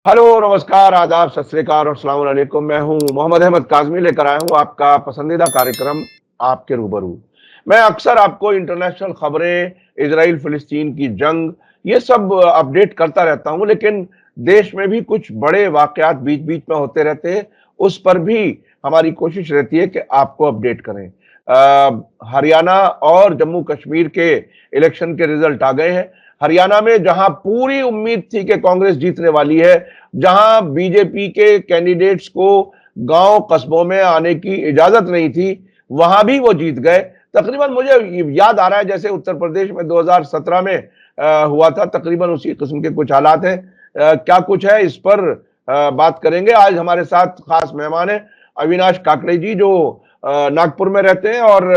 Hello, नमस्कार, आदाब, सत श्री अकाल और अस्सलाम वालेकुम। मैं हूं मोहम्मद अहमद काज़मी, लेकर आया हूं आपका पसंदीदा कार्यक्रम आपके रूबरू। मैं अक्सर आपको इंटरनेशनल खबरें, इजराइल फिलिस्तीन की जंग, ये सब अपडेट करता रहता हूं, लेकिन देश में भी कुछ बड़े वाकयात बीच बीच में होते रहते हैं। उस पर भी हमारी कोशिश रहती है कि आपको अपडेट करें। हरियाणा और जम्मू कश्मीर के इलेक्शन के रिजल्ट आ गए हैं। हरियाणा में जहां पूरी उम्मीद थी कि कांग्रेस जीतने वाली है, जहां बीजेपी के कैंडिडेट्स को गांव कस्बों में आने की इजाजत नहीं थी, वहां भी वो जीत गए। तकरीबन मुझे याद आ रहा है जैसे उत्तर प्रदेश में 2017 में हुआ था, तकरीबन उसी किस्म के कुछ हालात हैं। क्या कुछ है इस पर बात करेंगे। आज हमारे साथ खास मेहमान है अविनाश काकड़े जी, जो नागपुर में रहते हैं और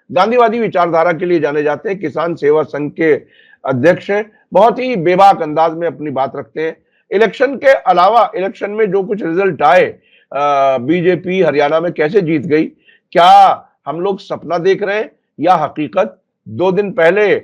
गांधीवादी विचारधारा के लिए जाने जाते हैं। किसान सेवा संघ के अध्यक्ष हैं। बहुत ही बेबाक अंदाज में अपनी बात रखते हैं। इलेक्शन के अलावा इलेक्शन में जो कुछ रिजल्ट आए, बीजेपी हरियाणा में कैसे जीत गई, क्या हम लोग सपना देख रहे हैं या हकीकत? 2 दिन पहले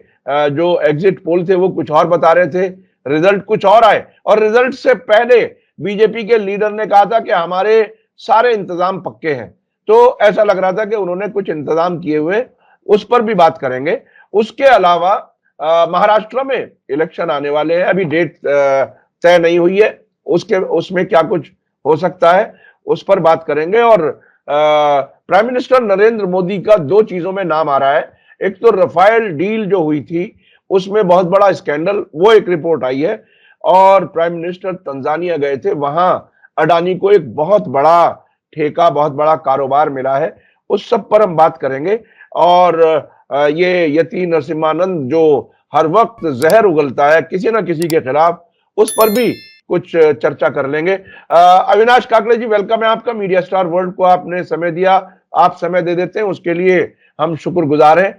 जो एग्जिट पोल थे वो कुछ और बता रहे थे, रिजल्ट कुछ और आए। और रिजल्ट से पहले बीजेपी के लीडर ने कहा था कि हमारे सारे इंतजाम पक्के हैं। तो ऐसा लग रहा था कि उन्होंने कुछ इंतजाम किए हुए, उस पर भी बात करेंगे। उसके अलावा महाराष्ट्र में इलेक्शन आने वाले हैं, अभी डेट तय नहीं हुई है, उसके उसमें क्या कुछ हो सकता है उस पर बात करेंगे। और प्राइम मिनिस्टर नरेंद्र मोदी का 2 चीजों में नाम आ रहा है। एक तो रफाइल डील जो हुई थी उसमें बहुत बड़ा स्कैंडल, वो एक रिपोर्ट आई है। और प्राइम मिनिस्टर तंजानिया गए थे, वहां अडानी को एक बहुत बड़ा ठेका, बहुत बड़ा कारोबार मिला है। उस सब पर हम बात करेंगे। और ये यति नरसिम्हानंद जो हर वक्त जहर उगलता है किसी ना किसी के खिलाफ, उस पर भी कुछ चर्चा कर लेंगे। अविनाश काकड़े जी, वेलकम है आपका मीडिया स्टार वर्ल्ड को। आपने समय दिया, आप समय दे देते हैं उसके लिए हम शुक्रगुजार हैं।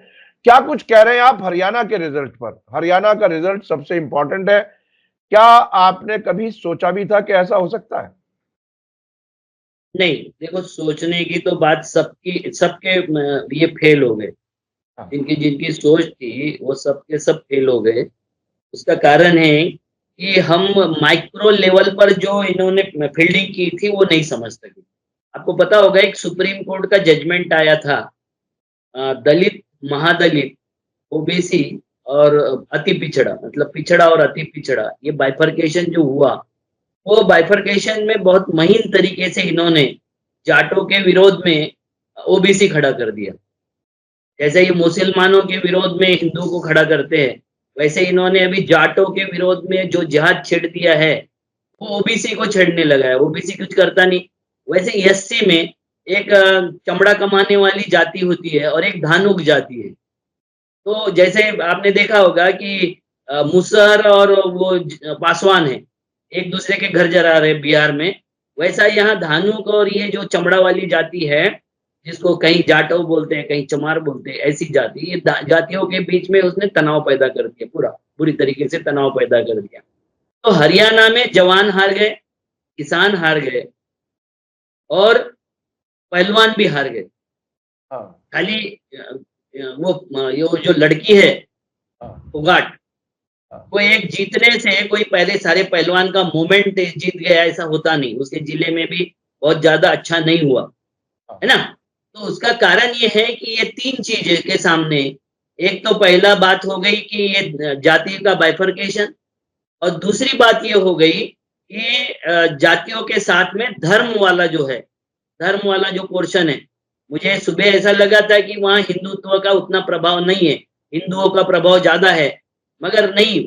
क्या कुछ कह रहे हैं आप हरियाणा के रिजल्ट पर? हरियाणा का रिजल्ट सबसे इंपॉर्टेंट है। क्या आपने कभी सोचा भी था कि ऐसा हो सकता है? नहीं, देखो, सोचने की तो बात सबकी सबके ये फेल हो गए। हाँ। जिनकी जिनकी सोच थी वो सबके सब फेल हो गए। उसका कारण है कि हम माइक्रो लेवल पर जो इन्होंने फील्डिंग की थी वो नहीं समझ सके। आपको पता होगा, एक सुप्रीम कोर्ट का जजमेंट आया था। दलित, महादलित, ओबीसी और अति पिछड़ा, मतलब पिछड़ा और अति पिछड़ा, ये बाइफरकेशन जो हुआ, वो बाइफरकेशन में बहुत महीन तरीके से इन्होंने जाटों के विरोध में ओबीसी खड़ा कर दिया। जैसे ये मुसलमानों के विरोध में हिंदू को खड़ा करते हैं, वैसे इन्होंने अभी जाटों के विरोध में जो जिहाद छेड़ दिया है, वो ओबीसी को छेड़ने लगा है। ओबीसी कुछ करता नहीं। वैसे एससी में एक चमड़ा कमाने वाली जाति होती है और एक धानुक जाति है। तो जैसे आपने देखा होगा कि मुसहर और वो पासवान है, एक दूसरे के घर जरा रहे बिहार में। वैसा यहाँ धानुक और ये जो चमड़ा वाली जाति है, जिसको कहीं जाटव बोलते हैं, कहीं चमार बोलते हैं, ऐसी जाति, ये जातियों के बीच में उसने तनाव पैदा कर दिया, पूरा बुरी तरीके से तनाव पैदा कर दिया। तो हरियाणा में जवान हार गए, किसान हार गए और पहलवान भी हार गए। हाँ। खाली वो ये जो लड़की है हाँ। फोगाट, हाँ। वो एक जीतने से कोई पहले सारे पहलवान का मूवमेंट जीत गया, ऐसा होता नहीं। उसके जिले में भी बहुत ज्यादा अच्छा नहीं हुआ, हाँ। है ना। तो उसका कारण ये है कि ये 3 चीजें के सामने, एक तो पहला बात हो गई कि ये जाति का बाइफरकेशन, और दूसरी बात ये हो गई कि जातियों के साथ में धर्म वाला जो है, धर्म वाला जो पोर्शन है। मुझे सुबह ऐसा लगा था कि वहाँ हिंदुत्व का उतना प्रभाव नहीं है, हिंदुओं का प्रभाव ज्यादा है, मगर नहीं।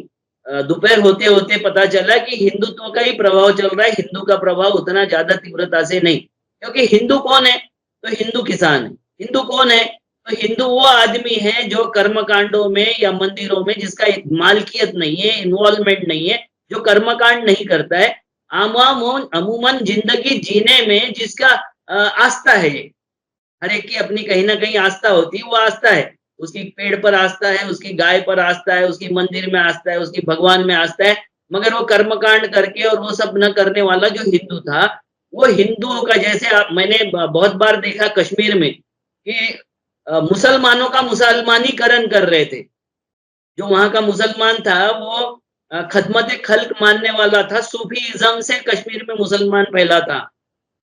दोपहर होते होते पता चला कि हिंदुत्व का ही प्रभाव चल रहा है, हिंदू का प्रभाव उतना ज्यादा तीव्रता से नहीं। क्योंकि हिंदू कौन है? तो हिंदू किसान है। हिंदू कौन है? तो हिंदू वो आदमी है जो कर्म कांडों में या मंदिरों में, जिसका एक मालकियत नहीं है, इन्वॉल्वमेंट नहीं है, जो कर्मकांड नहीं करता है, अमूमन जिंदगी जीने में जिसका आस्था है। हर एक की अपनी कहीं ना कहीं आस्था होती है, वो आस्था है। उसकी पेड़ पर आस्था है, उसकी गाय पर आस्था है, उसकी मंदिर में आस्था है, उसकी भगवान में आस्था है। मगर वो कर्मकांड करके और वो सब न करने वाला जो हिंदू था, वो हिंदुओं का, जैसे मैंने बहुत बार देखा कश्मीर में कि मुसलमानों का मुसलमानीकरण कर रहे थे। जो वहां का मुसलमान था वो खदमत खल्क मानने वाला था, सूफीइज्म से कश्मीर में मुसलमान फैला था।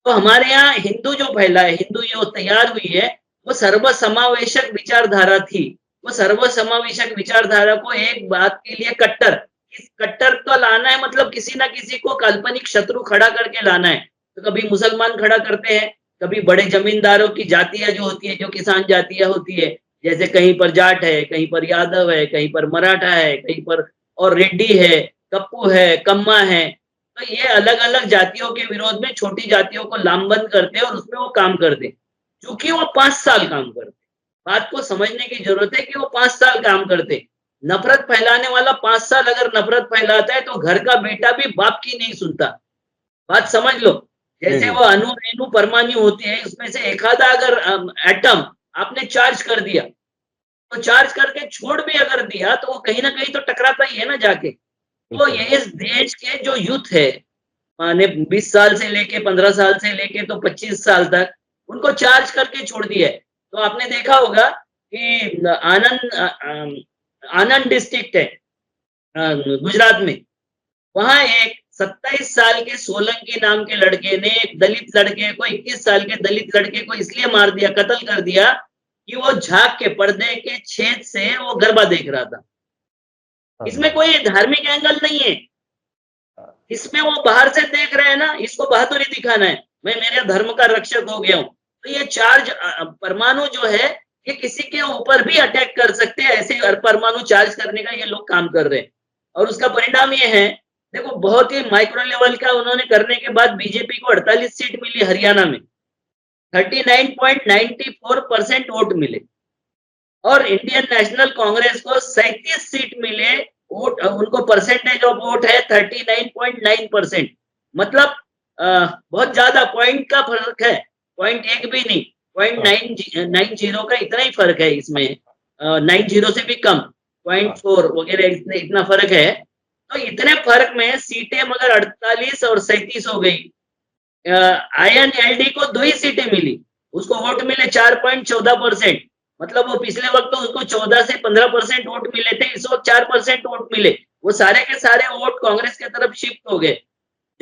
तो हमारे यहाँ हिंदू जो फैला है, हिंदू जो तैयार हुई है, वो सर्वसमावेशक विचारधारा थी। वो सर्वसमावेशक विचारधारा को एक बात के लिए कट्टर तो लाना है, मतलब किसी ना किसी को काल्पनिक शत्रु खड़ा करके लाना है। तो कभी मुसलमान खड़ा करते हैं, कभी बड़े जमींदारों की जातियां जो होती है, जो किसान जातियां होती है, जैसे कहीं पर जाट है, कहीं पर यादव है, कहीं पर मराठा है, कहीं पर और रेड्डी है, कप्पू है, कम्मा है। तो ये अलग अलग जातियों के विरोध में छोटी जातियों को लामबंद करते और उसमें वो काम करते, क्योंकि वो 5 साल काम करते। बात को समझने की जरूरत है कि वो 5 साल काम करते। नफरत फैलाने वाला 5 साल अगर नफरत फैलाता है तो घर का बेटा भी बाप की नहीं सुनता। बात समझ लो। जी जैसे जी वो अणु रेणु परमाणु होती है, उसमें से एक आधा अगर एटम आपने चार्ज कर दिया, तो चार्ज करके छोड़ भी अगर दिया तो वो कहीं ना कहीं तो टकराता ही है ना जाके। तो बिल्कुल। ये इस देश के जो यूथ है, माने 20 साल से लेके 15 साल से लेके तो 25 साल तक, उनको चार्ज करके छोड़ दिया है। तो आपने देखा होगा कि आनंद डिस्ट्रिक्ट है गुजरात में, वहां एक 27 साल के सोलंकी नाम के लड़के ने एक दलित लड़के को, 21 साल के दलित लड़के को इसलिए मार दिया, कत्ल कर दिया कि वो झांक के पर्दे के छेद से वो गरबा देख रहा था। हाँ इसमें कोई धार्मिक एंगल नहीं है, इसमें वो बाहर से देख रहे हैं ना, इसको बहादुरी दिखाना है, मैं मेरे धर्म का रक्षक हो गया हूँ। तो ये चार्ज परमाणु जो है, ये किसी के ऊपर भी अटैक कर सकते हैं, ऐसे परमाणु चार्ज करने का ये लोग काम कर रहे हैं। और उसका परिणाम ये है, देखो बहुत ही माइक्रो लेवल का उन्होंने करने के बाद बीजेपी को 48 सीट मिली हरियाणा में, 39.94% वोट मिले, और इंडियन नेशनल कांग्रेस को 37 सीट मिले। वोट उनको परसेंटेज ऑफ वोट है 39.9%। मतलब बहुत ज्यादा पॉइंट का फर्क है, पॉइंट एक भी नहीं, हाँ 0.990 का इतना ही फर्क है इसमें, 90 से भी कम, 0.4 वगैरह इतना फर्क है। तो इतने फर्क में सीटें मगर 48 और 37 हो गई। INLD को 2 ही सीटें मिली, उसको वोट मिले 4.14%। मतलब वो पिछले वक्त तो उसको 14 से 15% वोट मिले थे, इस वक्त 4% वोट मिले। वो सारे के सारे वोट कांग्रेस की तरफ शिफ्ट हो गए।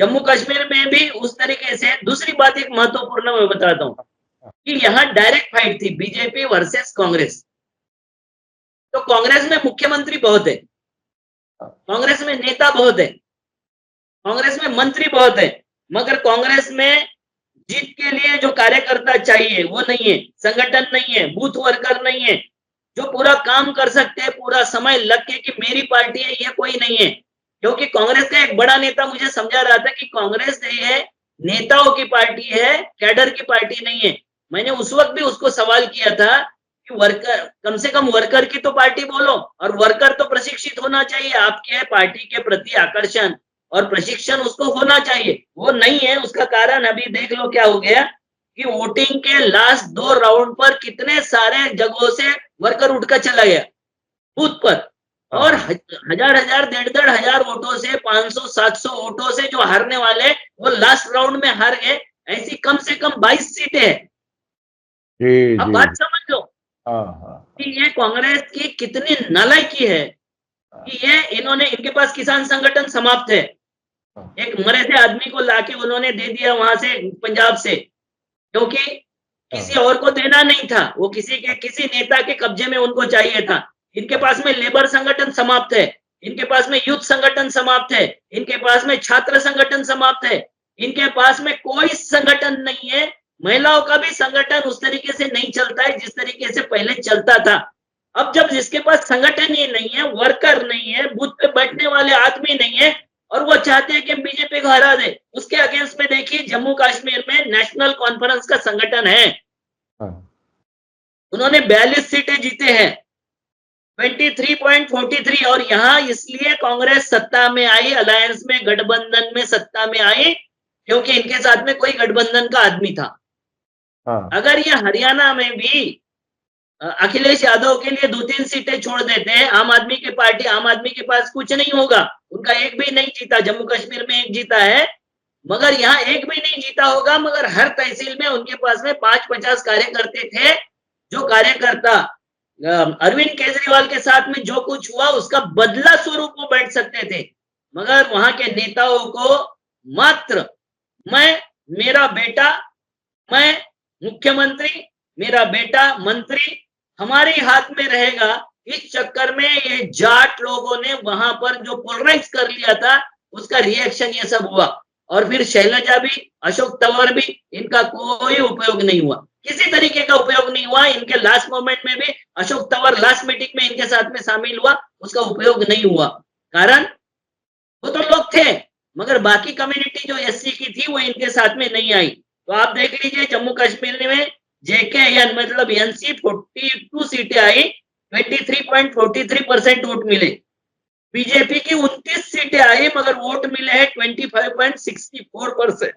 जम्मू कश्मीर में भी उस तरीके से। दूसरी बात एक महत्वपूर्ण मैं बताता हूँ कि यहाँ डायरेक्ट फाइट थी, बीजेपी वर्सेस कांग्रेस। तो कांग्रेस में मुख्यमंत्री बहुत है, कांग्रेस में नेता बहुत है, कांग्रेस में मंत्री बहुत है, मगर कांग्रेस में जीत के लिए जो कार्यकर्ता चाहिए वो नहीं है, संगठन नहीं है, बूथ वर्कर नहीं है, जो पूरा काम कर सकते हैं, पूरा समय लग के कि मेरी पार्टी है, ये कोई नहीं है। क्योंकि कांग्रेस का एक बड़ा नेता मुझे समझा रहा था कि कांग्रेस ये नेताओं की पार्टी है, कैडर की पार्टी नहीं है। मैंने उस वक्त भी उसको सवाल किया था कि वर्कर, कम से कम वर्कर की तो पार्टी बोलो, और वर्कर तो प्रशिक्षित होना चाहिए, आपके पार्टी के प्रति आकर्षण और प्रशिक्षण उसको होना चाहिए, वो नहीं है। उसका कारण अभी देख लो क्या हो गया कि वोटिंग के लास्ट 2 राउंड पर कितने सारे जगहों से वर्कर उठकर चला गया बूथ पर, और हजार हजार 1.5 हजार वोटों से, 500-700 वोटों से जो हारने वाले वो लास्ट राउंड में हार गए। ऐसी कम से कम 22 सीटें हैं। जी अब जी बात समझ लो हाँ कि ये कांग्रेस की कितनी नालायकी है कि ये इन्होंने, इनके पास किसान संगठन समाप्त है, एक मरे थे आदमी को लाके उन्होंने दे दिया वहां से, पंजाब से, क्योंकि किसी और को देना नहीं था, वो किसी नेता के कब्जे में उनको चाहिए था। इनके पास में लेबर संगठन समाप्त है, इनके पास में यूथ संगठन समाप्त है, इनके पास में छात्र संगठन समाप्त है, इनके पास में कोई संगठन नहीं है। महिलाओं का भी संगठन उस तरीके से नहीं चलता है जिस तरीके से पहले चलता था। अब जब जिसके पास संगठन ही नहीं है, वर्कर नहीं है, बूथ पे बैठने वाले आदमी नहीं है, और वो चाहते हैं कि बीजेपी को हरा दे, उसके अगेंस्ट में देखिए जम्मू कश्मीर में नेशनल कॉन्फ्रेंस का संगठन है, उन्होंने 42 सीटें जीते हैं, 23.43। और यहाँ इसलिए कांग्रेस सत्ता में आई, अलायंस में, गठबंधन में सत्ता में आई, क्योंकि इनके साथ में कोई गठबंधन का आदमी था। अगर ये हरियाणा में भी अखिलेश यादव के लिए 2-3 सीटें छोड़ देते हैं, आम आदमी के पास कुछ नहीं होगा, उनका एक भी नहीं जीता। जम्मू कश्मीर में एक जीता है, मगर यहाँ एक भी नहीं जीता होगा, मगर हर तहसील में उनके पास में 5-50 कार्यकर्ते थे, जो कार्यकर्ता अरविंद केजरीवाल के साथ में जो कुछ हुआ उसका बदला स्वरूप वो बैठ सकते थे। मगर वहां के नेताओं को मात्र मेरा बेटा, मैं मुख्यमंत्री, मेरा बेटा मंत्री हमारे ही हाथ में रहेगा, इस चक्कर में ये जाट लोगों ने वहां पर जो पोलराइज कर लिया था, उसका रिएक्शन ये सब हुआ। और फिर शैलजा भी, अशोक तंवर भी, इनका कोई उपयोग नहीं हुआ, किसी तरीके का उपयोग नहीं हुआ। इनके लास्ट मोमेंट में भी अशोक तंवर लास्ट मीटिंग में इनके साथ में शामिल हुआ, उसका उपयोग नहीं हुआ। कारण वो तो लोग थे, मगर बाकी कम्युनिटी जो एससी की थी वो इनके साथ में नहीं आई। तो आप देख लीजिए जम्मू कश्मीर में जेके मतलब एनसी 42 सीटें आई, 23.43% वोट मिले। बीजेपी की 29 सीटें आई मगर वोट मिले हैं 25.64%।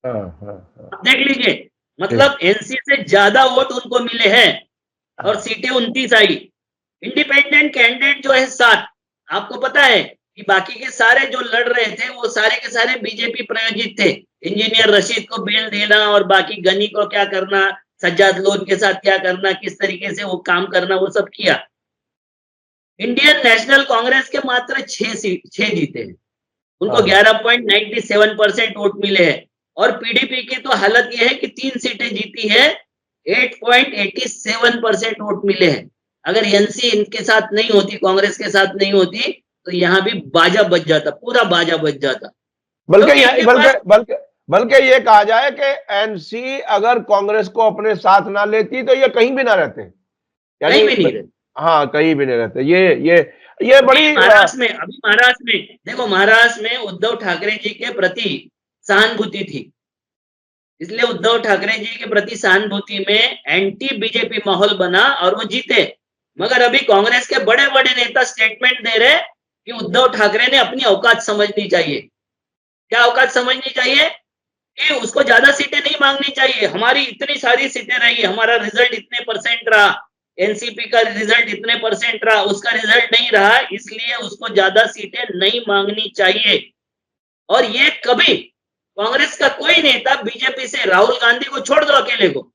आप देख लीजिए, मतलब एनसी से ज्यादा वोट उनको मिले हैं और सीटें 29 आई। इंडिपेंडेंट कैंडिडेट जो है 7। आपको पता है कि बाकी के सारे जो लड़ रहे थे वो सारे के सारे बीजेपी प्रायोजित थे। इंजीनियर रशीद को बेल देना और बाकी गनी को क्या करना, सज्जाद लोन के साथ क्या करना, किस तरीके से वो काम करना, वो सब किया। इंडियन नेशनल कांग्रेस के मात्र 6 जीते हैं, उनको 11.97% वोट मिले हैं। और पीडीपी की तो हालत यह है कि 3 सीटें जीती है, 8.87% वोट मिले हैं। अगर एनसी इनके साथ नहीं होती, कांग्रेस के साथ नहीं होती, तो यहाँ भी बाजा बज जाता, पूरा बाजा बज जाता। बल्कि ये कहा जाए कि एनसी अगर कांग्रेस को अपने साथ ना लेती तो ये कहीं भी ना रहते, कहीं भी नहीं रहते। हाँ, कहीं भी नहीं रहते। ये बड़ी महाराष्ट्र में, अभी महाराष्ट्र में देखो, महाराष्ट्र में उद्धव ठाकरे जी के प्रति सहानुभूति थी, इसलिए उद्धव ठाकरे जी के प्रति सहानुभूति में एंटी बीजेपी माहौल बना और वो जीते। मगर अभी कांग्रेस के बड़े बड़े नेता स्टेटमेंट दे रहे कि उद्धव ठाकरे ने अपनी औकात समझनी चाहिए। क्या औकात समझनी चाहिए? कि उसको ज्यादा सीटें नहीं मांगनी चाहिए। हमारी इतनी सारी सीटें रही, हमारा रिजल्ट इतने परसेंट रहा, एनसीपी का रिजल्ट इतने परसेंट रहा, उसका रिजल्ट नहीं रहा, इसलिए उसको ज्यादा सीटें नहीं मांगनी चाहिए। और ये कभी कांग्रेस का कोई नेता बीजेपी से, राहुल गांधी को छोड़ दो अकेले को,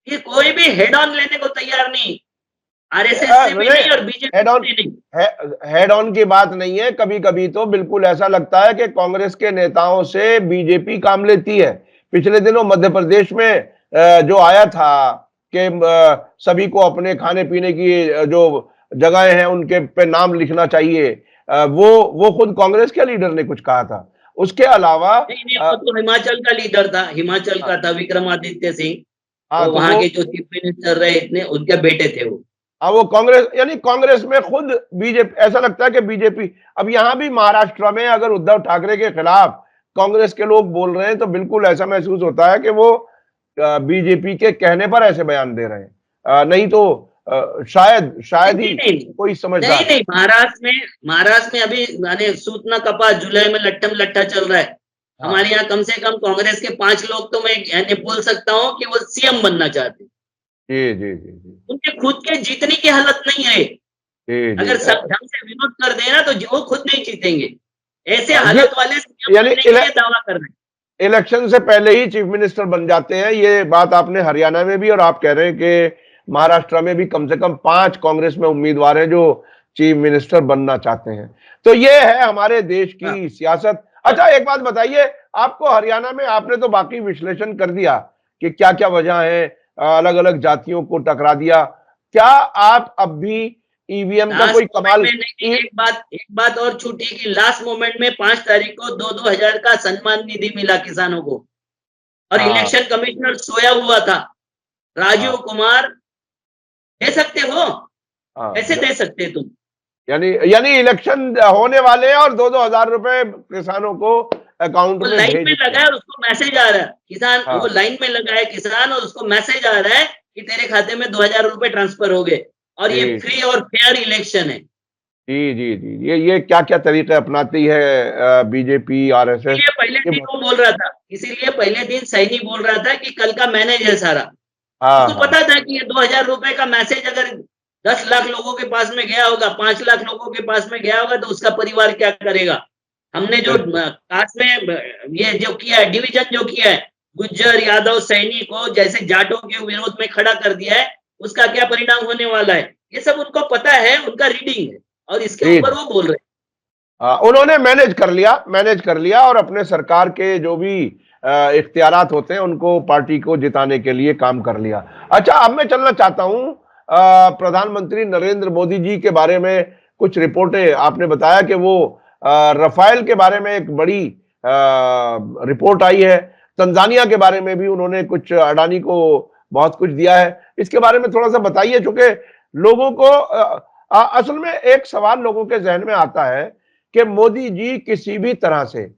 ये कोई भी हेड ऑन लेने को तैयार नहीं, आरएसएस से भी नहीं और बीजेपी से नहीं। हेड ऑन की बात नहीं है। कभी कभी तो बिल्कुल ऐसा लगता है कि कांग्रेस के नेताओं से बीजेपी काम लेती है। पिछले दिनों मध्य प्रदेश में जो आया था कि सभी को अपने खाने पीने की जो जगहें हैं उनके पे नाम लिखना चाहिए, वो खुद कांग्रेस के लीडर ने कुछ कहा था। उसके अलावा नहीं, वो तो हिमाचल का लीडर था, हिमाचल का था विक्रमादित्य सिंह। तो वहां के जो चीफ मिनिस्टर रहे इतने, उनके बेटे थे वो। वो कांग्रेस, यानी कांग्रेस में खुद बीजेपी, ऐसा लगता है कि बीजेपी। अब यहां भी महाराष्ट्र में अगर उद्धव ठाकरे के खिलाफ कांग्रेस के लोग बोल रहे हैं तो बिल्कुल ऐसा महसूस होता है कि वो बीजेपी के कहने पर ऐसे बयान दे रहे हैं, नहीं तो शायद ही कोई समझदार। नहीं, महाराष्ट्र में अभी माने सूतना कपा, जुलाई में लट्ठम लट्ठा चल रहा है। हमारे यहाँ कम से कम कांग्रेस के 5 लोग तो मैं बोल सकता हूँ कि वो सीएम बनना चाहते हैं। जी। उनके खुद के जीतने की हालत नहीं है। अगर सब ढंग से विरोध कर देना तो वो खुद नहीं जीतेंगे। ऐसे हालत वाले दावा कर रहे हैं। इलेक्शन से पहले ही चीफ मिनिस्टर बन जाते हैं। ये बात आपने हरियाणा में भी, और आप कह रहे हैं कि महाराष्ट्र में भी कम से कम 5 कांग्रेस में उम्मीदवार हैं जो चीफ मिनिस्टर बनना चाहते हैं। तो ये है हमारे देश की सियासत। अच्छा, एक बात बताइए, आपको हरियाणा में, आपने तो बाकी विश्लेषण कर दिया कि क्या क्या वजह है, अलग अलग जातियों को टकरा दिया। क्या आप अब भी ईवीएम का कोई कमाल? एक बात और छूटी कि लास्ट मोमेंट में 5 तारीख को 2-2 हजार का सम्मान निधि मिला किसानों को, और इलेक्शन कमिश्नर सोया हुआ था। राजीव कुमार दे सकते हो? कैसे दे सकते तुम? यानी इलेक्शन होने वाले हैं और 2-2 हजार रुपए किसानों को अकाउंट में लाइन में लगा है, उसको मैसेज आ रहा है किसान, वो लाइन में लगा है किसान और उसको मैसेज आ रहा है कि तेरे खाते में 2000 रुपए ट्रांसफर हो गए। और ये फ्री और फेयर इलेक्शन है। जी। ये क्या क्या तरीके अपनाती है बीजेपी, आरएसएस? पहले दिन वो बोल रहा था, इसीलिए पहले दिन सैनी बोल रहा था कि कल का मैनेज है सारा। उसको पता था कि ये 2000 रुपए का मैसेज अगर 10 लाख लोगों के पास में गया होगा, 5 लाख लोगों के पास में गया होगा, तो उसका परिवार क्या करेगा। हमने जो कास्ट में ये जो किया है, डिवीजन जो किया है, गुज्जर, यादव, सैनी को जैसे जाटों के विरोध में खड़ा कर दिया है, उसका क्या परिणाम होने वाला है, ये सब उनको पता है, उनका रीडिंग है, और इसके ऊपर वो बोल रहे हैं। उन्होंने मैनेज कर लिया और अपने सरकार के जो भी इख्तियारात होते हैं उनको पार्टी को जिताने के लिए काम कर लिया। अच्छा, अब मैं चलना चाहता हूं प्रधानमंत्री नरेंद्र मोदी जी के बारे में। कुछ रिपोर्टें आपने बताया कि वो रफाल के बारे में एक बड़ी रिपोर्ट आई है। तंजानिया के बारे में भी उन्होंने कुछ अडानी को बहुत कुछ दिया है। इसके बारे में थोड़ा सा बताइए, चूंकि लोगों को असल में एक सवाल लोगों के जहन में आता है कि मोदी जी किसी भी तरह से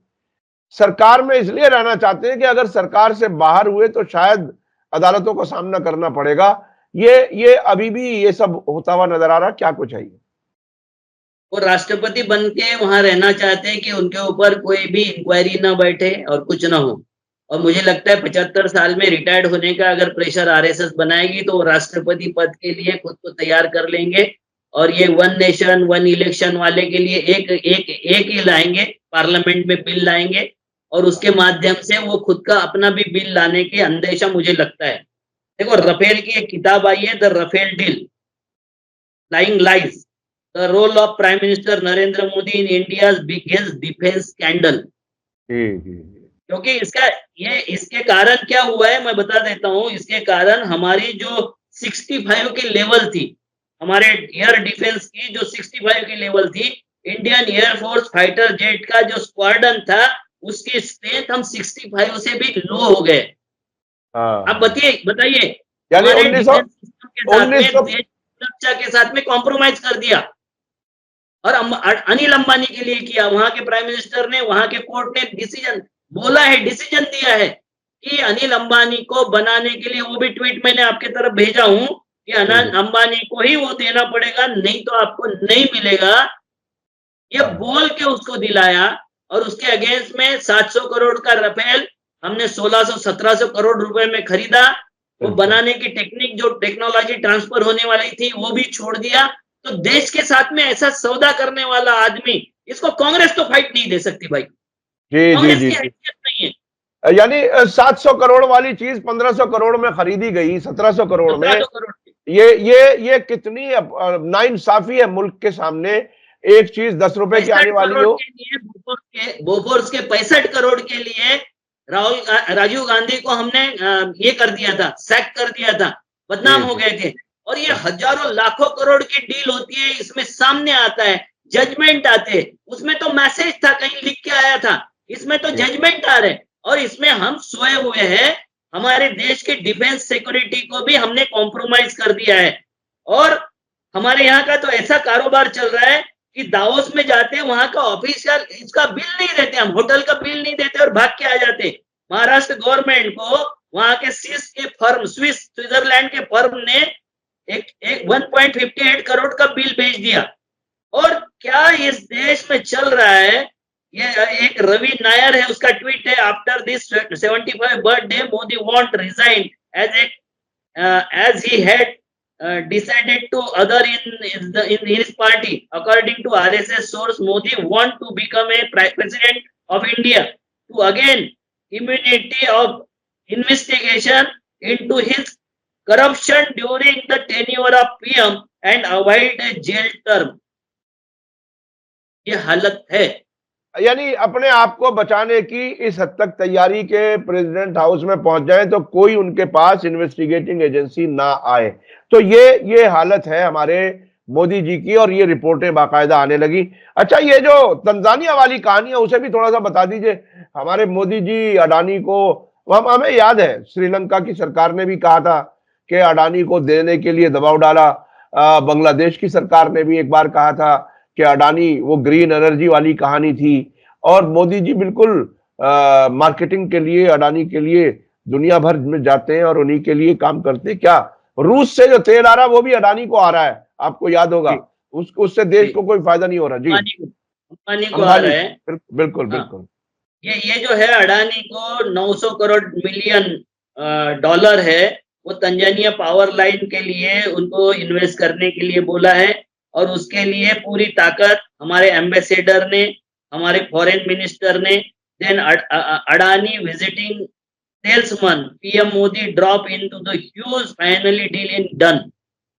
सरकार में इसलिए रहना चाहते हैं कि अगर सरकार से बाहर हुए तो शायद अदालतों का सामना करना पड़ेगा। ये अभी भी ये सब होता हुआ नजर आ रहा है, क्या कुछ है ये? वो राष्ट्रपति बन के वहां रहना चाहते हैं कि उनके ऊपर कोई भी इंक्वायरी ना बैठे और कुछ ना हो। और मुझे लगता है 75 साल में रिटायर्ड होने का अगर प्रेशर आरएसएस बनाएगी तो वो राष्ट्रपति पद के लिए खुद को तैयार कर लेंगे। और ये वन नेशन वन इलेक्शन वाले के लिए एक ही लाएंगे, पार्लियामेंट में बिल लाएंगे और उसके माध्यम से वो खुद का अपना भी बिल लाने की अंदेशा मुझे लगता है। देखो, राफेल की एक किताब आई है, the Rafale deal, flying lies, the role of prime minister Narendra Modi in India's biggest defence scandal. जी जी। क्योंकि इसके कारण क्या हुआ है मैं बता देता हूँ। इसके कारण हमारी जो 65 की लेवल थी, हमारे एयर डिफेंस की जो 65 की लेवल थी, इंडियन एयरफोर्स फाइटर जेट का जो स्क्वाड्रन था, उसकी स्ट्रेंथ हम 65 से भी लो हो गए। आप हाँ, बताइए, यानी हमारे 1900 डिफेंस सिस्टम के साथ में, 1900 देश सुरक्षा के साथ में कॉम्प्रोमाइज कर दिया। और अनिल अंबानी के लिए किया। वहां के प्राइम मिनिस्टर ने, वहां के कोर्ट ने डिसीजन बोला है, डिसीजन दिया है कि अनिल अंबानी को बनाने के लिए, वो भी ट्वीट मैंने आपके तरफ भेजा हूं कि अनिल अंबानी को ही वो देना पड़ेगा, नहीं तो आपको नहीं मिलेगा। ये बोल के उसको दिलाया। और उसके अगेंस्ट में 700 करोड़ का राफेल हमने 1600-1700 करोड़ रुपए में खरीदा। वो बनाने की टेक्निक, जो टेक्नोलॉजी ट्रांसफर होने वाली थी, वो भी छोड़ दिया। तो देश के साथ में ऐसा सौदा करने वाला आदमी, इसको कांग्रेस तो फाइट नहीं दे सकती भाई। जी जी कांग्रेस जी की जी। हैसियत नहीं है। यानी 700 करोड़ वाली चीज 1500 करोड़ में खरीदी गई, 1700 करोड़ में। 1700 करोड़ की। ये कितनी नाइंसाफी है मुल्क के सामने। एक चीज 10 रुपए की आने 65 वाली करोड़ हो। के लिए, बोफोर्स के 65 करोड़ के लिए राजीव गांधी को हमने ये कर दिया था, सैक कर दिया था, बदनाम हो गए थे। और ये हजारों लाखों करोड़ की डील होती है, इसमें सामने आता है, जजमेंट आते, उसमें तो मैसेज था, कहीं लिख के आया था, इसमें तो जजमेंट आ रहे। और इसमें हम सोए हुए हैं। हमारे देश की डिफेंस सिक्योरिटी को भी हमने कॉम्प्रोमाइज कर दिया है। और हमारे यहाँ का तो ऐसा कारोबार चल रहा है कि दावोस में जाते हैं, वहां का ऑफिशियल इसका बिल नहीं देते, हम होटल का बिल नहीं देते और भाग के आ जाते। महाराष्ट्र गवर्नमेंट को वहां के स्विट्जरलैंड के फर्म ने एक 1.58 करोड़ का बिल भेज दिया। और क्या इस देश में चल रहा है? ये एक रवि नायर है, उसका ट्वीट है, after this 75 birthday Modi want resign as he had decided to other in his party. According to RSS source, Modi want to become a president of India to again immunity of investigation into his corruption during the tenure of PM and avoid a jail term. ये हालत है। यानी अपने आप को बचाने की इस हद तक तैयारी के प्रेसिडेंट हाउस में पहुंच जाए तो कोई उनके पास इन्वेस्टिगेटिंग एजेंसी ना आए। तो ये हालत है हमारे मोदी जी की, और ये रिपोर्टें बाकायदा आने लगी। अच्छा, ये जो तंजानिया वाली कहानी है उसे भी थोड़ा सा बता दीजिए। हमारे मोदी जी अडानी को, हमें याद है श्रीलंका की सरकार ने भी कहा था कि अडानी को देने के लिए दबाव डाला। बांग्लादेश की सरकार ने भी एक बार कहा था कि अडानी, वो ग्रीन एनर्जी वाली कहानी थी। और मोदी जी बिल्कुल मार्केटिंग के लिए, अडानी के लिए दुनिया भर में जाते हैं और उन्हीं के लिए काम करते हैं। क्या रूस से जो तेल आ रहा है वो भी अडानी को आ रहा है, आपको याद होगा। उससे देश को कोई फायदा नहीं हो रहा। जी, अंबानी को आ रहा है। बिल्कुल हाँ। बिल्कुल। ये जो है, अडानी को 900 करोड़ मिलियन डॉलर है, वो तंजानिया पावर लाइन के लिए उनको इन्वेस्ट करने के लिए बोला है। और उसके लिए पूरी ताकत हमारे एम्बेसडर ने, हमारे फॉरेन मिनिस्टर ने, then Adani visiting salesman, PM Modi drop into the huge finally deal in done.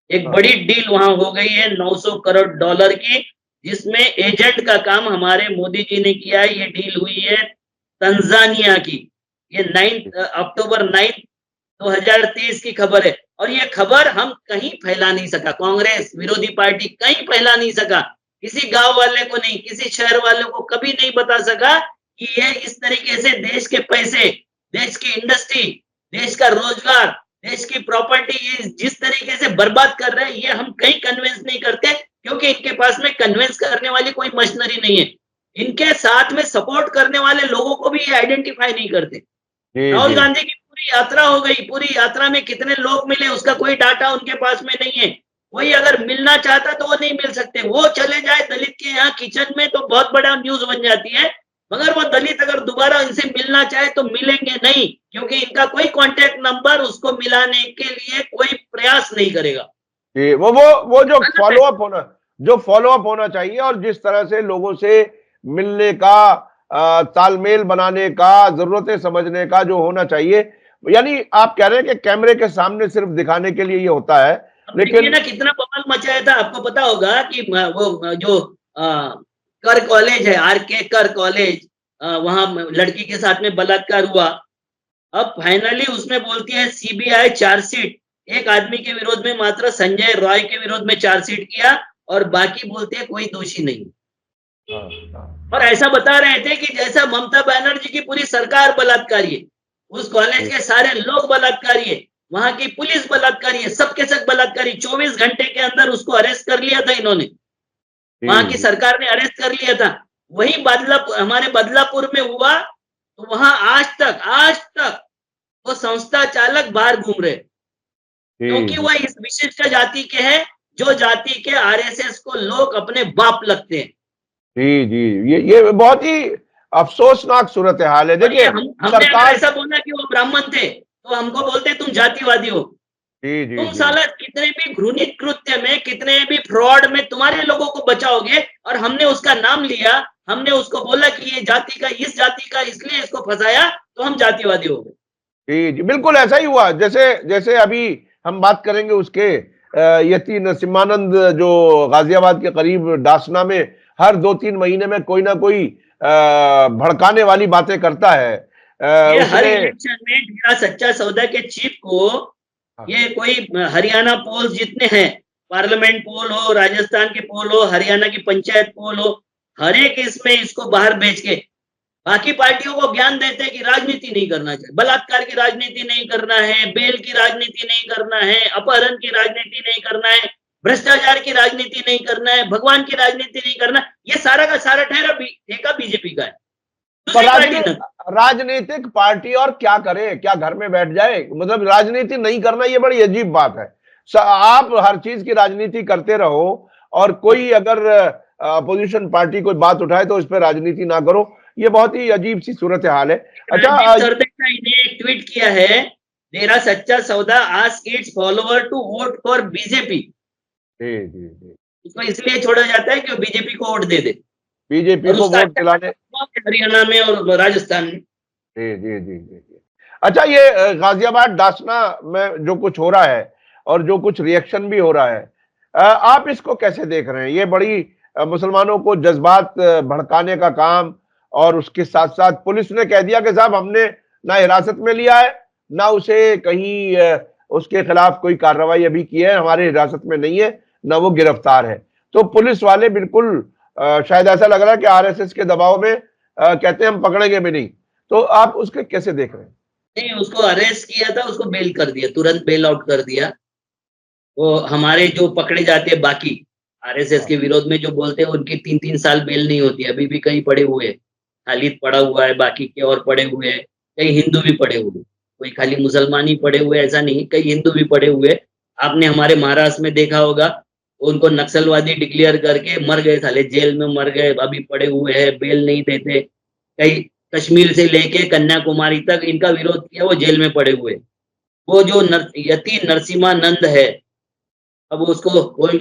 एक बड़ी डील वहां हो गई है 900 करोड़ डॉलर की। जिसमें एजेंट का काम हमारे मोदी जी ने किया है। ये डील हुई है तंजानिया की, ये 9 अक्टूबर 2023 की खबर है। और ये खबर हम कहीं फैला नहीं सका, कांग्रेस विरोधी पार्टी कहीं फैला नहीं सका, किसी गांव वाले को नहीं, किसी शहर वाले को कभी नहीं बता सका कि ये इस तरीके से देश के पैसे, देश की इंडस्ट्री, देश का रोजगार, देश की प्रॉपर्टी ये जिस तरीके से बर्बाद कर रहे हैं, ये हम कहीं कन्विंस नहीं करते, क्योंकि इनके पास में कन्विंस करने वाली कोई मशीनरी नहीं है। इनके साथ में सपोर्ट करने वाले लोगों को भी ये आइडेंटिफाई नहीं करते। जी राहुल जी गांधी की पूरी यात्रा हो गई, पूरी यात्रा में कितने लोग मिले उसका कोई डाटा उनके पास में नहीं है। कोई अगर मिलना चाहता तो वो नहीं मिल सकते, वो चले जाए दलित के यहाँ किचन में तो बहुत बड़ा न्यूज बन जाती है, मगर वो दलित अगर दोबारा इनसे मिलना चाहे तो मिलेंगे नहीं, क्योंकि इनका कोई कांटेक्ट नंबर उसको मिलाने के लिए कोई प्रयास नहीं करेगा। जी। वो जो फॉलो अप होना चाहिए और जिस तरह से लोगों से मिलने का, तालमेल बनाने का, जरूरतें समझने का जो होना चाहिए, यानी आप कह रहे हैं कि कैमरे के सामने सिर्फ दिखाने के लिए ये होता है, अब देखिए लेकिन ना कितना बवाल मचाया था, आपको पता होगा कि वो जो कर कॉलेज है, आरके कर कॉलेज, वहां लड़की के साथ में बलात्कार हुआ। अब फाइनली उसमें बोलती है सीबीआई चार्जशीट, एक आदमी के विरोध में मात्र संजय रॉय के विरोध में चार्जशीट किया और बाकी बोलते हैं कोई दोषी नहीं। हाँ, हाँ, और ऐसा बता रहे थे कि जैसा ममता बनर्जी की पूरी सरकार बलात्कारी है, उस कॉलेज के सारे लोग बलात्कारी है, वहां की पुलिस बलात्कारी है, सबके सब बलात्कारी। 24 घंटे के अंदर उसको अरेस्ट कर लिया था इन्होंने, वहां की जी सरकार ने अरेस्ट कर लिया था। वही हमारे बदलापुर में हुआ, तो वहां आज तक वो संस्था चालक बाहर घूम रहे, क्योंकि जी वह इस विशिष्ट जाति के हैं, जो जाति के आरएसएस को लोग अपने बाप लगते हैं। जी जी, ये बहुत ही अफसोसनाक सूरत हाल है। और ये देखिए, हमने अगर सरकार, ऐसा बोला कि वो ब्राह्मण थे तो हमको बोलते तुम जातिवादी हो। जी जी तुम जी साला कितने भी घृणित कृत्य में, कितने भी फ्रॉड में तुम्हारे लोगों को बचाओगे, और हमने उसका नाम लिया, हमने उसको बोला कि ये जाति का, इस जाति का, इसलिए इसको फंसाया, तो हम जातिवादी हो गए। जी जी, बिल्कुल ऐसा ही हुआ। जैसे जैसे अभी हम बात करेंगे उसके, यति नरसिम्हानंद जो गाजियाबाद के करीब डासना में हर 2-3 महीने में कोई ना कोई भड़काने वाली बातें करता है। ये हर उसने, इलेक्शन में डेरा सच्चा सौदा के चीफ को, ये कोई हरियाणा पोल जितने हैं, पार्लियामेंट पोल हो, राजस्थान के पोल हो, हरियाणा की पंचायत पोल हो, हर एक इसमें इसको बाहर भेज के बाकी पार्टियों को ज्ञान देते हैं कि राजनीति नहीं करना चाहिए, बलात्कार की राजनीति नहीं करना है, बेल की राजनीति नहीं करना है, अपहरण की राजनीति नहीं करना है, भ्रष्टाचार की राजनीति नहीं करना है, भगवान की राजनीति नहीं करना। ये सारा का सारा ठेका बीजेपी का है, पर दूसरी पार्टी ना। राजनीतिक पार्टी और क्या करे, क्या घर में बैठ जाए? मतलब राजनीति नहीं करना, ये बड़ी अजीब बात है। आप हर चीज की राजनीति करते रहो, और कोई अगर अपोजिशन पार्टी कोई बात उठाए तो इस पर राजनीति ना करो, ये बहुत ही अजीब सी सूरत हाल है। अच्छा, रणदीप सरदेसाई ने एक ट्वीट किया है, Dera Sacha Sauda ask its follower to vote for BJP. जी जी जी, उसको इसलिए छोड़ा जाता है कि वो बीजेपी को वोट दे दे, बीजेपी और को उसका वोट दिलाने। हरियाणा में और राजस्थान में। जी जी जी जी जी। अच्छा, ये गाजियाबाद डासना में जो कुछ हो रहा है और जो कुछ रिएक्शन भी हो रहा है, आप इसको कैसे देख रहे हैं? ये बड़ी मुसलमानों को जज्बात भड़काने का काम, और उसके साथ साथ पुलिस ने कह दिया कि साहब हमने ना हिरासत में लिया है, ना उसे कहीं उसके खिलाफ कोई कार्रवाई अभी की है, हमारे हिरासत में नहीं है, ना वो गिरफ्तार है। तो पुलिस वाले बिल्कुल, शायद ऐसा लग रहा है कि आरएसएस के दबाव में कहते हैं हम पकड़ेंगे भी नहीं। तो आप उसके कैसे देख रहे हैं? नहीं, उसको अरेस्ट किया था, उसको बेल कर दिया, तुरंत बेल आउट कर दिया। वो हमारे जो पकड़े जाते हैं बाकी आरएसएस के विरोध में जो बोलते हैं, उनकी 3-3 साल बेल नहीं होती, अभी भी कई पड़े हुए हैं, खालिद पड़ा हुआ है, बाकी के और पड़े हुए हैं, कई हिंदू भी पड़े हुए, कोई खाली मुसलमान ही पड़े हुए ऐसा नहीं, कई हिंदू भी पड़े हुए। आपने हमारे महाराष्ट्र में देखा होगा, उनको नक्सलवादी डिक्लेयर करके मर गए, साले जेल में मर गए, अभी पड़े हुए हैं, बेल नहीं देते। कई कश्मीर से लेके कन्याकुमारी तक इनका विरोध किया, वो जेल में पड़े हुए। वो जो यति नरसिम्हानंद है, अब उसको कोई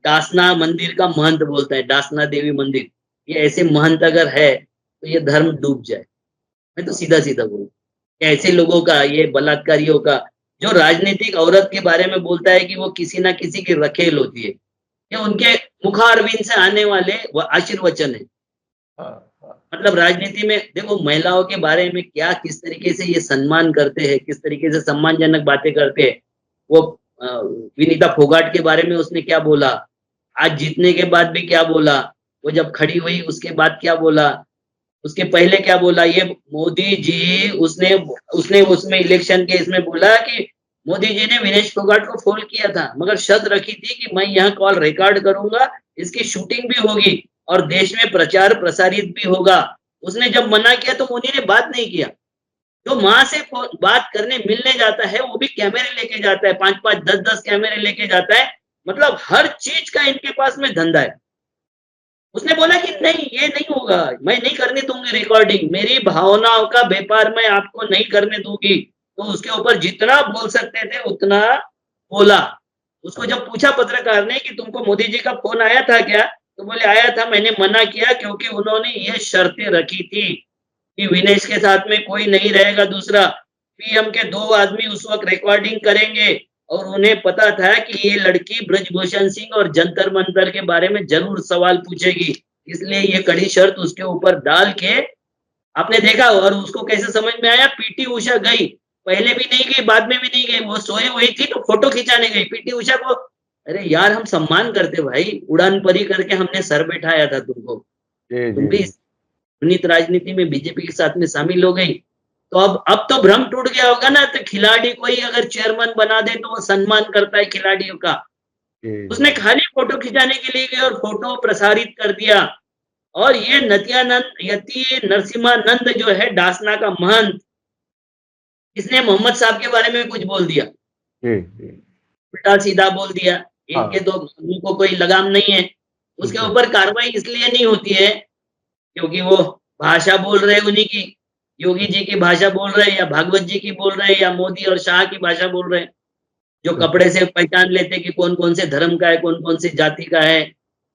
डासना मंदिर का महंत बोलता है, डासना देवी मंदिर, ये ऐसे महंत अगर है तो ये धर्म डूब जाए। मैं तो सीधा सीधा बोलूँ, ऐसे लोगों का, ये बलात्कारियों का, जो राजनीतिक औरत के बारे में बोलता है कि वो किसी ना किसी की रखेल होती है, ये उनके मुखारविंद से आने वाले आशीर्वचन है। हाँ, हाँ, मतलब राजनीति में देखो महिलाओं के बारे में क्या किस तरीके से ये सम्मान करते हैं, किस तरीके से सम्मानजनक बातें करते हैं। वो विनीता फोगाट के बारे में उसने क्या बोला, आज जीतने के बाद भी क्या बोला, वो जब खड़ी हुई उसके बाद क्या बोला, उसके पहले क्या बोला। ये मोदी जी उसने उसने उसमें इलेक्शन के इसमें बोला कि मोदी जी ने विनेश फोगाट को फोन किया था, मगर शर्त रखी थी कि मैं यहाँ कॉल रिकॉर्ड करूंगा, इसकी शूटिंग भी होगी और देश में प्रचार प्रसारित भी होगा। उसने जब मना किया तो मोदी ने बात नहीं किया। जो माँ से बात करने मिलने जाता है वो भी कैमरे लेके जाता है, 5-5 10-10 कैमरे लेके जाता है। मतलब हर चीज का इनके पास में धंधा है। उसने बोला कि नहीं ये नहीं होगा, मैं नहीं करने दूंगी रिकॉर्डिंग, मेरी भावनाओं का व्यापार मैं आपको नहीं करने दूंगी। तो उसके ऊपर जितना बोल सकते थे उतना बोला। उसको जब पूछा पत्रकार ने कि तुमको मोदी जी का फोन आया था क्या, तो बोले आया था, मैंने मना किया क्योंकि उन्होंने ये शर्तें रखी थी कि विनेश के साथ में कोई नहीं रहेगा दूसरा, पीएम के 2 आदमी उस वक्त रिकॉर्डिंग करेंगे और उन्हें पता था कि ये लड़की ब्रजभूषण सिंह और जंतर मंतर के बारे में जरूर सवाल पूछेगी, इसलिए ये कड़ी शर्त उसके ऊपर डाल के आपने देखा। और उसको कैसे समझ में आया, पीटी उषा गई, पहले भी नहीं गई बाद में भी नहीं गई, वो सोई हुई थी तो फोटो खिंचाने गई। पीटी उषा को अरे यार हम सम्मान करते भाई, उड़ान परी करके हमने सर बैठाया था तुमको, जी, तुम जी, भी जी। पुनीत राजनीति में बीजेपी के साथ में शामिल हो गई। तो अब तो भ्रम टूट गया होगा ना, तो खिलाड़ी कोई अगर चेयरमैन बना दे तो वो सम्मान करता है खिलाड़ियों का। जी, उसने जी। खाली फोटो खिंचाने के लिए गए और फोटो प्रसारित कर दिया। और ये नत्यानंद यति नरसिम्हानंद जो है डासना का महंत, इसने मोहम्मद साहब के बारे में कुछ बोल दिया, जी, जी। उल्टा सीधा बोल दिया। इनके हाँ, तो उनको कोई लगाम नहीं है। उसके बिल्कुल। ऊपर कार्रवाई इसलिए नहीं होती है क्योंकि वो भाषा बोल रहे हैं उन्हीं की, योगी जी की भाषा बोल रहे हैं या भागवत जी की बोल रहे हैं या मोदी और शाह की भाषा बोल रहे हैं। जो बिल्कुल। कपड़े से पहचान लेते कि कौन-कौन से धर्म का है, कौन-कौन से जाति का है,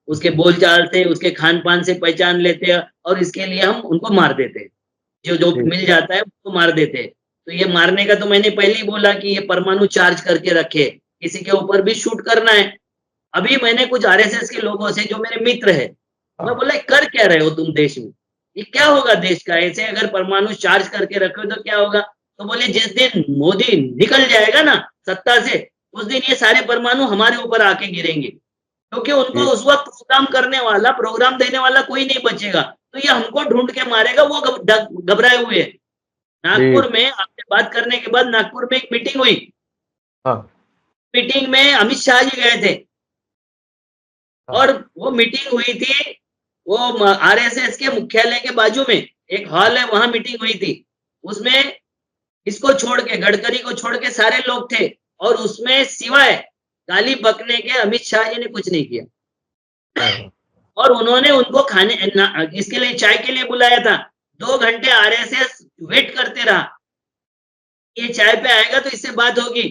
उसके बोलचाल से, उसके खान-पान से पहचान लेते हैं और इसके लिए हम उनको मार देते हैं। जो जो जी, मिल जाता है उसको मार देते हैं। तो ये मारने का तो मैंने पहले ही बोला कि ये परमाणु चार्ज करके रखे, किसी के ऊपर भी शूट करना है। अभी मैंने कुछ आरएसएस के लोगों से जो मेरे मित्र हैं, मैं हाँ, बोला कर क्या रहे हो तुम देश में? ये क्या होगा देश का? ऐसे अगर परमाणु चार्ज करके रखे हो तो क्या होगा? तो बोले जिस दिन मोदी निकल जाएगा ना सत्ता से, उस दिन ये सारे परमाणु हमारे ऊपर आके गिरेंगे। क्योंकि उनको जी, उस वक़्त प्रोग्राम करने वाला, प्रोग्राम देने वाला कोई नहीं बचेगा। तो ये हमको ढूँढ के मारेगा, वो घबराए हुए हैं। जी, नागपुर में आपसे बात करने के बाद नागपुर में एक मीटिंग हुई। हाँ, मीटिंग में अमित शाह जी गए थे हाँ, और वो मीटिंग हुई थी, वो आरएसएस के मुख्यालय के बाजू में एक हॉल है, वहाँ मीटिंग हुई थी। उसमें इसको छोड़ के, गडकरी को छोड़ के सारे लोग थे और उसमें सिवाय गाली बकने के अमित शाह जी ने कुछ नहीं किया। हाँ, और उन्होंने उनको खाने इसके लिए चाय के लिए बुलाया था। 2 घंटे आरएसएस वेट करते रहा। ये चाय पे आएगा तो इससे बात होगी।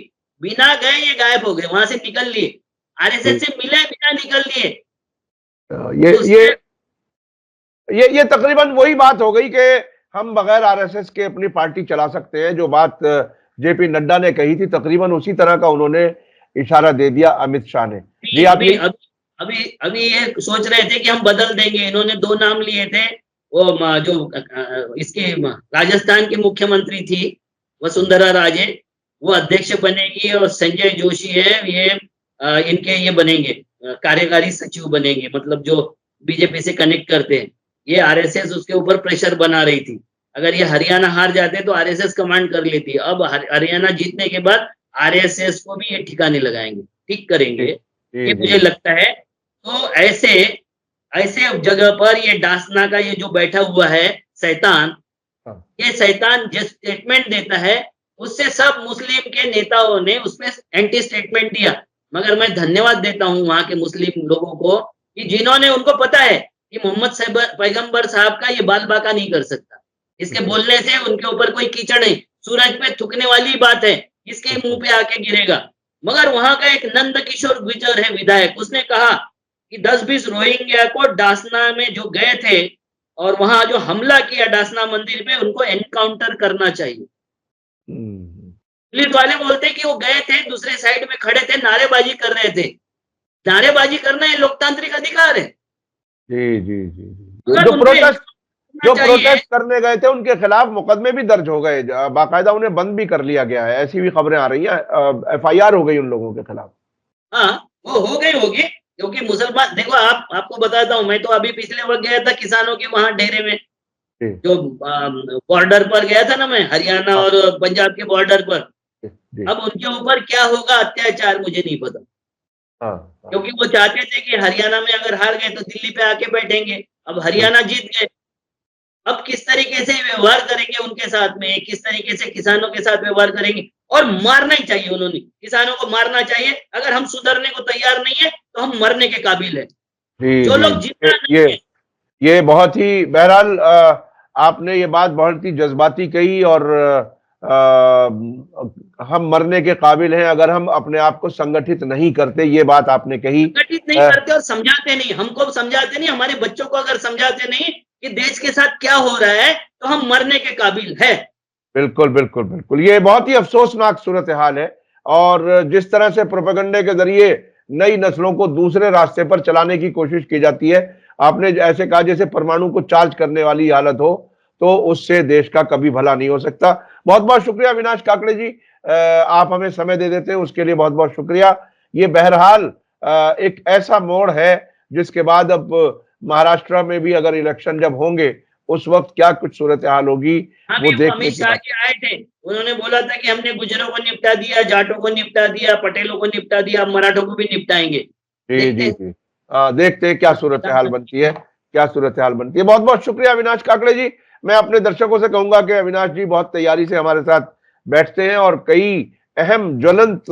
बिना गए ये गायब हो गए, वहाँ से निकल लिए। जी। आरएसएस से मिले बिना निकल लिए। ये तो ये उससे ये तकरीबन वही बात हो गई कि हम बगैर आरएसएस के अपनी पार्टी चला सकते हैं, जो बात जेपी नड्डा ने कही थी, तकरीबन उसी तरह का उन्होंने इशारा दे दिया अमित शाह ने। जी, अभी आप अभी ये अभी अभी अभी ये सोच रहे थे कि हम बदल देंगे। इन्होंने 2 नाम लिए थे। वो जो इसके राजस्थान की मुख्यमंत्री थी वसुंधरा राजे, वो अध्यक्ष बनेगी और संजय जोशी है ये इनके ये बनेंगे कार्यकारी सचिव बनेंगे, मतलब जो बीजेपी से कनेक्ट करते हैं। ये आरएसएस उसके ऊपर प्रेशर बना रही थी। अगर ये हरियाणा हार जाते तो आरएसएस कमांड कर लेती। अब हरियाणा जीतने के बाद आरएसएस को भी ये ठिकाने लगाएंगे, ठीक जी, करेंगे, जी, ये जी, मुझे लगता है। तो ऐसे ऐसे जगह पर ये डासना का ये जो बैठा हुआ है शैतान, हाँ, ये शैतान जिस स्टेटमेंट देता है उससे सब मुस्लिम के नेताओं ने उसमें एंटी स्टेटमेंट दिया। मगर मैं धन्यवाद देता हूँ वहां के मुस्लिम लोगों को कि जिन्होंने, उनको पता है कि मोहम्मद पैगंबर साहब का ये बाल बाका नहीं कर सकता। इसके बिल्कुल, बोलने से उनके ऊपर कोई कीचड़ नहीं, सूरज पे थूकने वाली बात है, इसके मुंह बिल्कुल। पे आके गिरेगा। मगर वहां का एक नंद किशोर गुर्जर है विधायक, उसने कहा कि 10-20 रोहिंग्या को डासना में जो गए थे और वहां जो हमला किया डासना मंदिर पे, उनको एनकाउंटर करना चाहिए। हुँ, पुलिस वाले बोलते हैं कि वो गए थे, दूसरे साइड में खड़े थे, नारेबाजी कर रहे थे। नारेबाजी करना ये लोकतांत्रिक अधिकार है। जी जी जी जी। अगर जो उनके प्रोटेस्ट जो चाहिए प्रोटेस्ट करने गए थे उनके खिलाफ मुकदमे भी दर्ज हो गए, बाकायदा उन्हें बंद भी कर लिया गया है, ऐसी भी खबरें आ रही हैं, FIR हो गई उन लोगों के खिलाफ। हाँ, वो हो गई होगी, क्योंकि मुसलमान देखो, आपको बताता हूँ, मैं तो अभी पिछले वक्त गया था किसानों के वहां डेरे में, जी जो बॉर्डर पर गया था ना मैं, हरियाणा हाँ, और पंजाब के बॉर्डर पर। जी जी, अब उनके ऊपर क्या होगा अत्याचार मुझे नहीं पता, हाँ हाँ क्योंकि वो चाहते थे कि हरियाणा में अगर हार गए तो दिल्ली पे आके बैठेंगे। अब बिल्कुल हरियाणा जीत गए, अब किस तरीके से व्यवहार करेंगे उनके साथ में, किस तरीके से किसानों के साथ व्यवहार करेंगे, और मारना ही चाहिए, उन्होंने किसानों को मारना चाहिए। अगर हम सुधरने को तैयार नहीं है तो हम मरने के काबिल है। जी जो जी। लोग जिंदा नहीं है, ये बहुत ही बहरहाल आपने ये बात बहुत ही जज्बाती कही, और हम मरने के काबिल हैं अगर हम अपने आप को संगठित नहीं करते, ये बात आपने कही। संगठित नहीं करते और समझाते नहीं, हमको समझाते नहीं, हमारे बच्चों को अगर समझाते नहीं कि देश के साथ क्या हो रहा है, तो हम मरने के काबिल है। बिल्कुल बिल्कुल बिल्कुल, ये बहुत ही अफसोसनाक सूरत हाल है। और जिस तरह से प्रोपेगेंडे के जरिए नई नस्लों को दूसरे रास्ते पर चलाने की कोशिश की जाती है, आपने ऐसे कहा जैसे परमाणु को चार्ज करने वाली हालत हो, तो उससे देश का कभी भला नहीं हो सकता। बहुत बहुत शुक्रिया अविनाश काकड़े जी, आप हमें समय दे देते हैं उसके लिए बहुत बहुत शुक्रिया। ये बहरहाल एक ऐसा मोड़ है जिसके बाद अब महाराष्ट्र में भी अगर इलेक्शन जब होंगे उस वक्त क्या कुछ सूरत हाल होगी, अभी वो वो देखने अमित की शाह बात। जी आए थे, उन्होंने बोला था कि हमने गुजरों को निपटा दिया, जाटों को निपटा दिया, पटेलों को निपटा दिया, अब मराठों को भी निपटाएंगे। जी देखते जी हैं जी, देखते हैं क्या सूरत हाल बनती है, क्या सूरत हाल बनती है। बहुत बहुत शुक्रिया अविनाश काकड़े जी। मैं अपने दर्शकों से कहूंगा कि अविनाश जी बहुत तैयारी से हमारे साथ बैठते हैं और कई अहम ज्वलंत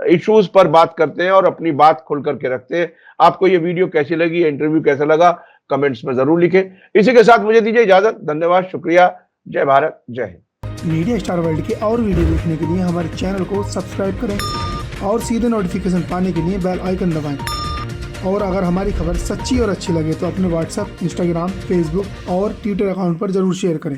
इश्यूज पर बात करते हैं और अपनी बात खुल करके रखते हैं। आपको ये वीडियो कैसी लगी, ये इंटरव्यू कैसा लगा, कमेंट्स में जरूर लिखें। इसी के साथ मुझे दीजिए इजाजत, धन्यवाद, शुक्रिया, जय भारत, जय हिंद। मीडिया स्टार वर्ल्ड के और वीडियो देखने के लिए हमारे चैनल को सब्सक्राइब करें और सीधे नोटिफिकेशन पाने के लिए बेल आइकन दबाएं। और अगर हमारी खबर सच्ची और अच्छी लगे तो अपने व्हाट्सएप, इंस्टाग्राम, फेसबुक और ट्विटर अकाउंट पर जरूर शेयर करें।